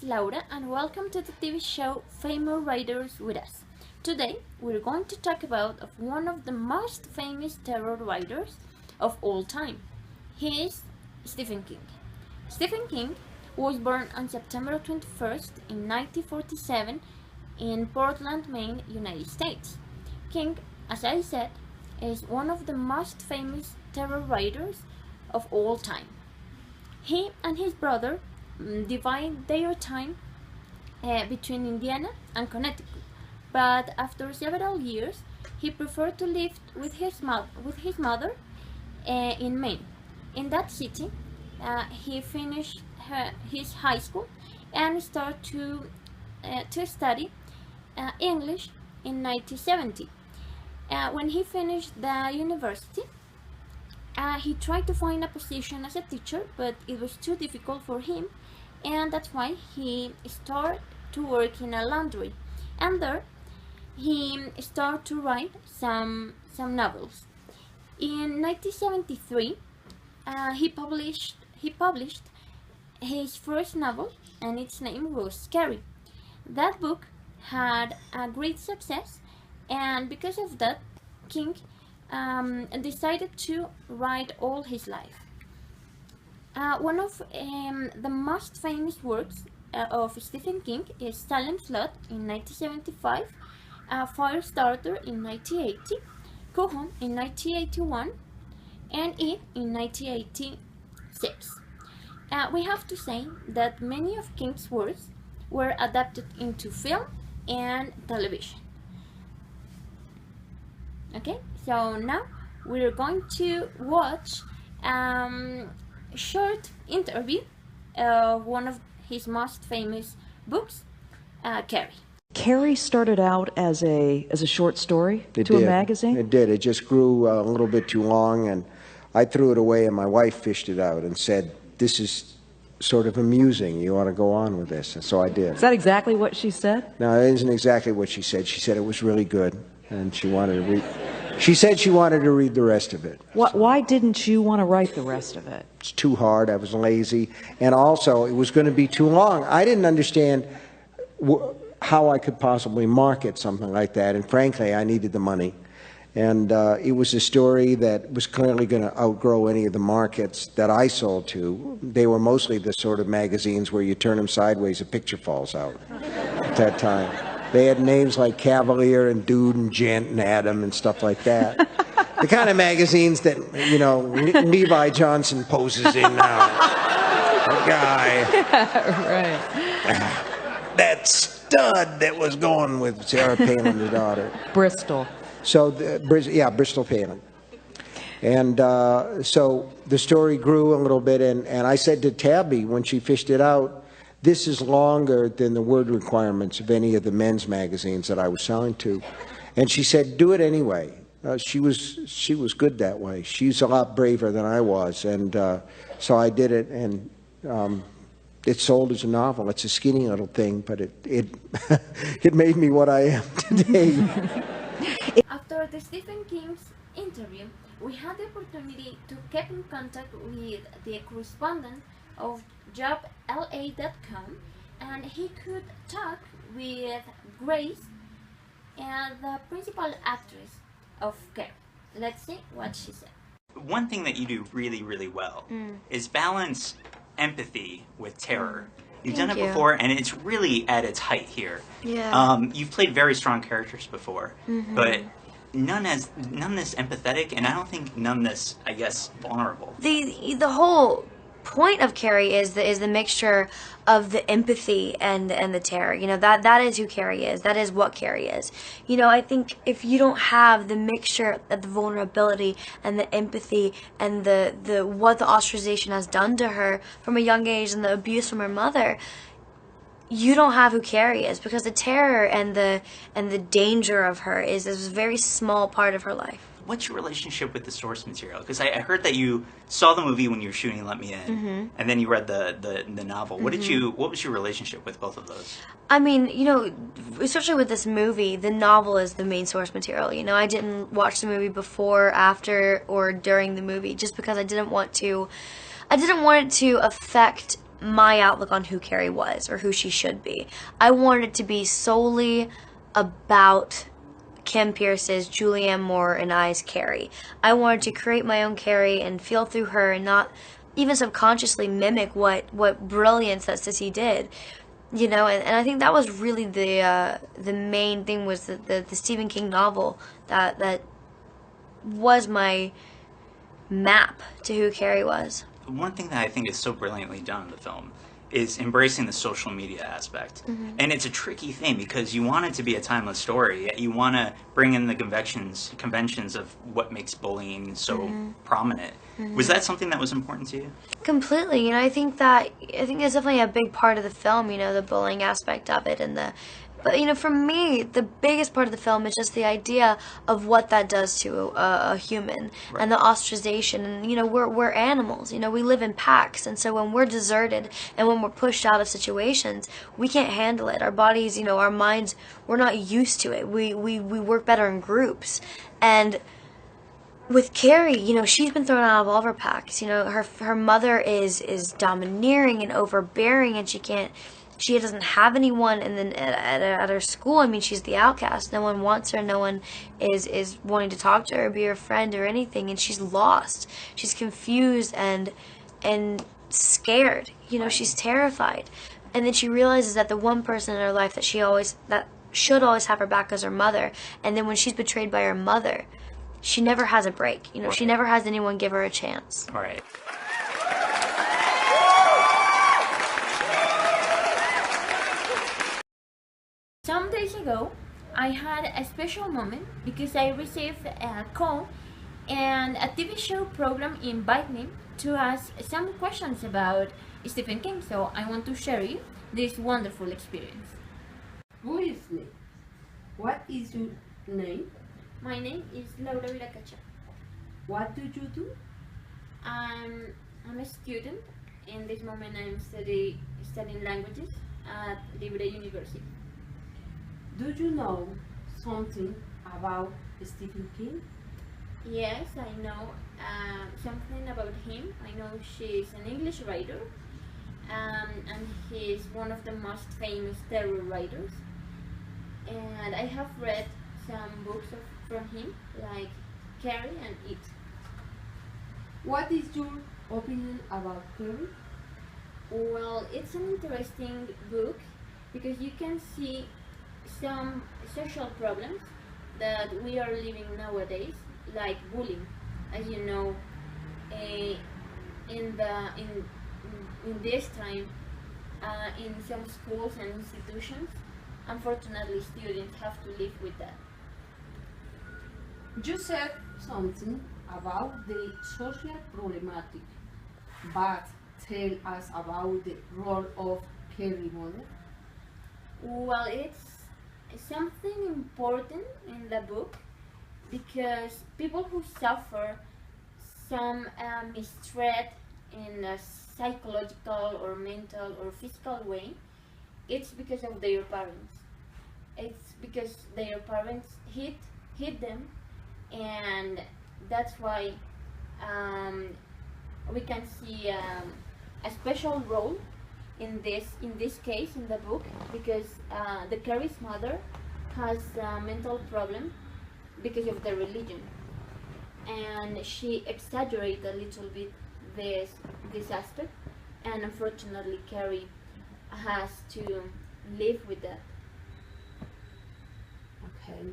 Laura and welcome to the TV show Famous Writers with Us. Today we're going to talk about one of the most famous terror writers of all time. He is Stephen King. Stephen King was born on September 21st in 1947 in Portland, Maine, United States. King, as I said, is one of the most famous terror writers of all time. He and his brother divide their time between Indiana and Connecticut, but after several years, he preferred to live with his mother in Maine. In that city, he finished his high school and started to study English in 1970. When he finished the university, he tried to find a position as a teacher, but it was too difficult for him, and that's why he started to work in a laundry. And there, he started to write some novels. In 1973, he published his first novel, and its name was Carrie. That book had a great success, and because of that, King decided to write all his life. One of the most famous works of Stephen King is Salem's Lot in 1975, Firestarter in 1980, Cohen in 1981, and It in 1986. We have to say that many of King's works were adapted into film and television. Okay, so now we're going to watch short interview of one of his most famous books, Carrie. Carrie started out as a short story It to did. a magazine? It did. It just grew a little bit too long, and I threw it away, and my wife fished it out and said, "This is sort of amusing. You ought to go on with this." And so I did. Is that exactly what she said? No, it isn't exactly what she said. She said it was really good, and she wanted to read. She said she wanted to read the rest of it. Why didn't you want to write the rest of it? It's too hard. I was lazy, and also it was going to be too long. I didn't understand how I could possibly market something like that, and frankly, I needed the money. And it was a story that was clearly going to outgrow any of the markets that I sold to. They were mostly the sort of magazines where you turn them sideways, a picture falls out at that time. They had names like Cavalier and Dude and Gent and Adam and stuff like that. The kind of magazines that, you know, Levi Johnson poses in now. A guy. Right. That stud that was going with Sarah Palin, the daughter. Bristol. So, Bristol Palin. And so the story grew a little bit, and I said to Tabby when she fished it out, this is longer than the word requirements of any of the men's magazines that I was selling to. And she said, do it anyway. She was good that way. She's a lot braver than I was, and so I did it, and it sold as a novel. It's a skinny little thing, but it it made me what I am today. After the Stephen King's interview, we had the opportunity to keep in contact with the correspondent of jobla.com, and he could talk with Grace and the principal actress of Carrie. Let's see what she said. One thing that you do really, really well is balance empathy with terror. You've done it before, and it's really at its height here. Yeah. You've played very strong characters before, but none this empathetic, and I don't think none this, I guess, vulnerable. The whole point of Carrie is the mixture of the empathy and the terror. You know, that is who Carrie is. That is what Carrie is. You know, I think if you don't have the mixture of the vulnerability and the empathy and the what the ostracization has done to her from a young age and the abuse from her mother, you don't have who Carrie is, because the terror and the danger of her is a very small part of her life. What's your relationship with the source material? Because I heard that you saw the movie when you were shooting Let Me In, and then you read the novel. What was your relationship with both of those? I mean, you know, especially with this movie, the novel is the main source material. You know, I didn't watch the movie before, after, or during the movie, just because I didn't want it to affect my outlook on who Carrie was or who she should be. I wanted it to be solely about Kim Pierce's Julianne Moore and I's Carrie. I wanted to create my own Carrie and feel through her and not even subconsciously mimic what brilliance that Sissy did. You know, and I think that was really the main thing, was the Stephen King novel that was my map to who Carrie was. One thing that I think is so brilliantly done in the film is embracing the social media aspect. And it's a tricky thing because you want it to be a timeless story, yet you want to bring in the conventions of what makes bullying so prominent. Was that something that was important to you? Completely. You know, I think it's definitely a big part of the film, you know, the bullying aspect of it, but, you know, for me, the biggest part of the film is just the idea of what that does to a human, and the ostracization. And, you know, we're animals. You know, we live in packs. And so when we're deserted and when we're pushed out of situations, we can't handle it. Our bodies, you know, our minds, we're not used to it. We work better in groups. And with Carrie, you know, she's been thrown out of all of her packs. You know, her mother is domineering and overbearing, and she doesn't have anyone, and then at her school, I mean, she's the outcast. No one wants her. No one is wanting to talk to her, be her friend or anything, and she's lost. She's confused and scared. You know, she's terrified. And then she realizes that the one person in her life that should always have her back is her mother. And then when she's betrayed by her mother, she never has a break. You know, she never has anyone give her a chance. Right. Some days ago, I had a special moment because I received a call and a TV show program invited me to ask some questions about Stephen King. So I want to share you this wonderful experience. Who is me? What is your name? My name is Laura Viracachá. What do you do? I'm a student. In this moment, I'm studying languages at Libro University. Do you know something about Stephen King? Yes, I know something about him. I know she's an English writer, and he's one of the most famous terror writers. And I have read some books from him, like Carrie and It. What is your opinion about Carrie? Well, it's an interesting book because you can see some social problems that we are living nowadays, like bullying. As you know, in this time, in some schools and institutions, unfortunately, students have to live with that. You said something about the social problematic, but tell us about the role of Carrie mother. Well, it's something important in the book because people who suffer some mistreat in a psychological or mental or physical way, it's because of their parents. It's because their parents hit them, and that's why we can see a special role in this case in the book, because the Carrie's mother has a mental problem because of the religion, and she exaggerates a little bit this aspect, and unfortunately Carrie has to live with that. Okay.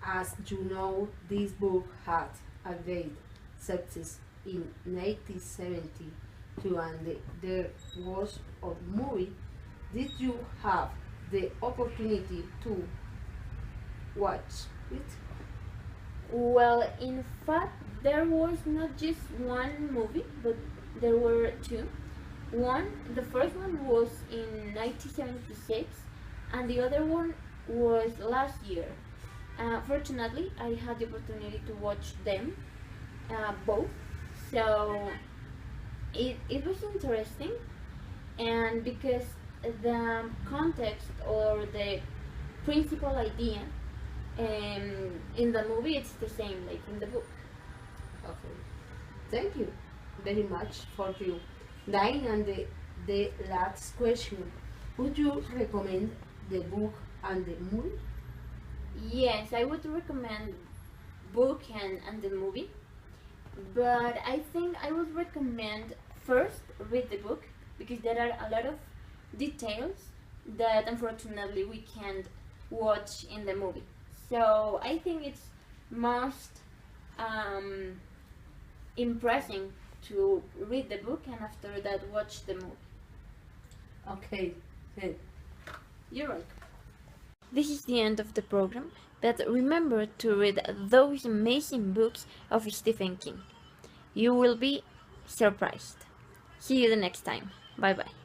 As you know, this book had a great success in 1972, and there was a movie. Did you have the opportunity to watch it? Well, in fact, there was not just one movie, but there were two. The first one was in 1976, and the other one was last year. Fortunately, I had the opportunity to watch them both, so it was interesting, and because the context or the principal idea in the movie, it's the same like in the book. Okay. Thank you very much for your line and the the last question. Would you recommend the book and the movie? Yes, I would recommend book and the movie, but I think I would recommend first read the book because there are a lot of details that unfortunately we can't watch in the movie. So I think it's most impressing to read the book and after that watch the movie. Okay, good. You're right. This is the end of the program, but remember to read those amazing books of Stephen King. You will be surprised. See you the next time. Bye bye.